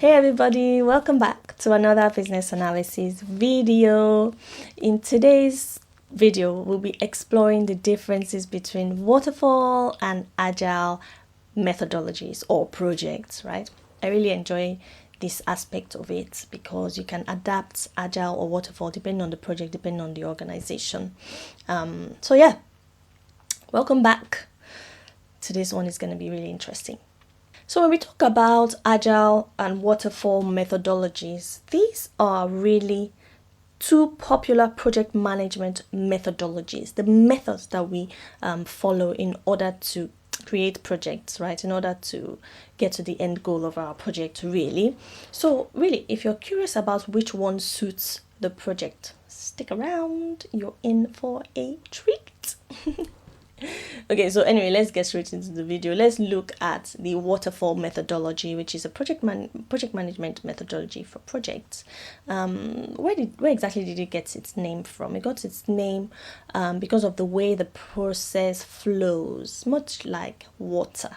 Hey everybody, welcome back to another business analysis video. In today's video, we'll be exploring the differences between waterfall and agile methodologies or projects, right? I really enjoy this aspect of it because you can adapt agile or waterfall depending on the project, depending on the organization. Welcome back. Today's one is going to be really interesting. So when we talk about agile and waterfall methodologies, these are really two popular project management methodologies, the methods that we follow in order to create projects, right? In order to get to the end goal of our project, really. So really, if you're curious about which one suits the project, stick around, you're in for a treat. Okay, so anyway, let's get straight into the video. Let's look at the waterfall methodology, which is a project management methodology for projects. Where exactly did it get its name from? It got its name because of the way the process flows, much like water.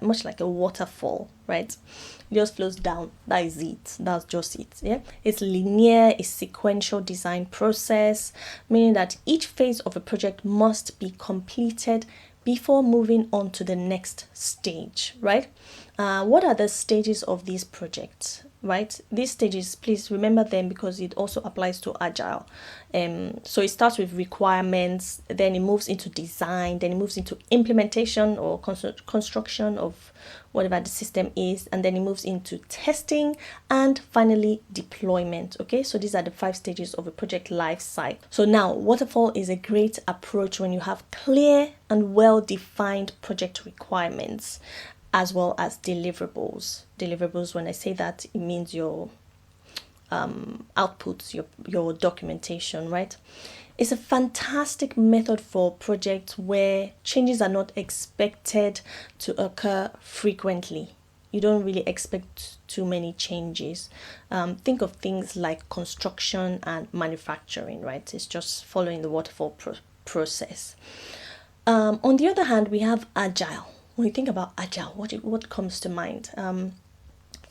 Much like a waterfall, right? It just flows down. That is it. That's just it. Yeah, it's linear, it's sequential design process, meaning that each phase of a project must be completed before moving on to the next stage, right? What are the stages of these projects? Right, these stages, please remember them because it also applies to agile. So it starts with requirements, then it moves into design, then it moves into implementation or construction of whatever the system is, and then it moves into testing and finally deployment. Okay, so these are the 5 stages of a project life cycle. So now waterfall is a great approach when you have clear and well-defined project requirements as well as deliverables. Deliverables, when I say that, it means your outputs, your documentation, right? It's a fantastic method for projects where changes are not expected to occur frequently. You don't really expect too many changes. Think of things like construction and manufacturing, right? It's just following the waterfall process. On the other hand, we have agile. When you think about agile, what comes to mind?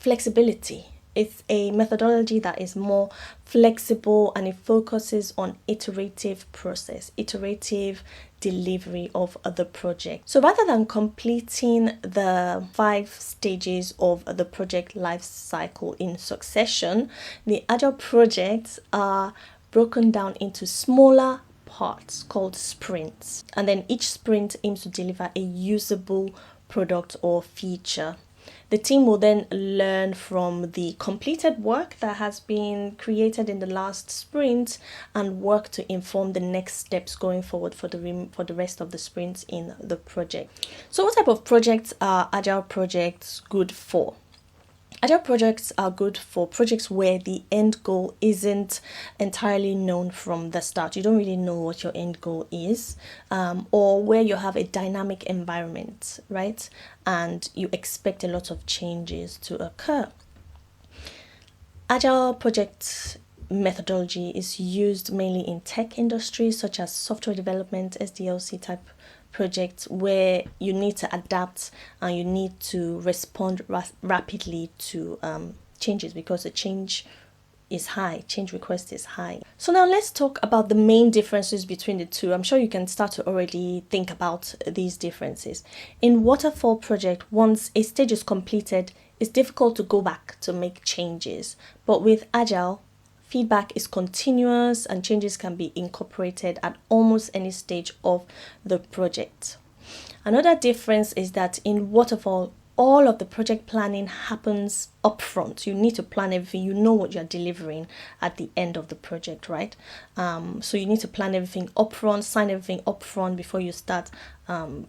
Flexibility. It's a methodology that is more flexible and it focuses on iterative process, iterative delivery of the project. So rather than completing the 5 stages of the project life cycle in succession, the agile projects are broken down into smaller parts called sprints, and then each sprint aims to deliver a usable product or feature. The team will then learn from the completed work that has been created in the last sprint and work to inform the next steps going forward for the rest of the sprints in the project. So what type of projects are agile projects good for? Agile projects are good for projects where the end goal isn't entirely known from the start. You don't really know what your end goal is, or where you have a dynamic environment, right? And you expect a lot of changes to occur. Agile project methodology is used mainly in tech industries such as software development, SDLC type projects, where you need to adapt and you need to respond rapidly to changes because the change request is high. So now let's talk about the main differences between the two. I'm sure you can start to already think about these differences. In waterfall project, once a stage is completed, it's difficult to go back to make changes. But with agile, feedback is continuous and changes can be incorporated at almost any stage of the project. Another difference is that in waterfall, all of the project planning happens upfront. You need to plan everything. You know what you're delivering at the end of the project, right? So you need to plan everything upfront, sign everything upfront before you start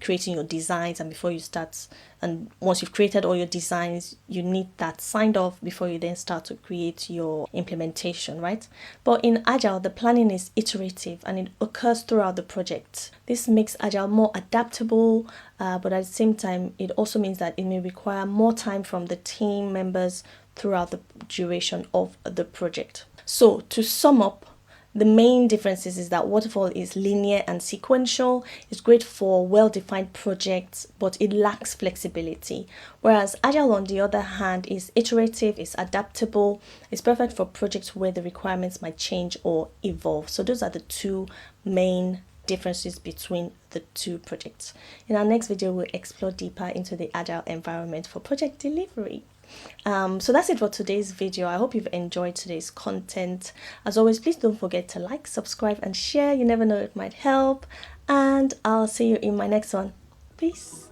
creating your designs, and before you start, and once you've created all your designs, you need that signed off before you then start to create your implementation, right? But in agile, the planning is iterative and it occurs throughout the project. This makes agile more adaptable, but at the same time, it also means that it may require more time from the team members throughout the duration of the project. So to sum up, The main differences is that waterfall is linear and sequential. It's great for well-defined projects, but it lacks flexibility. Whereas agile, on the other hand, is iterative, it's adaptable, it's perfect for projects where the requirements might change or evolve. So those are the two main differences between the two projects. In our next video, we'll explore deeper into the agile environment for project delivery. So that's it for today's video. I hope you've enjoyed today's content. As always, please don't forget to like, subscribe, and share. You never know, it might help. And I'll see you in my next one. Peace.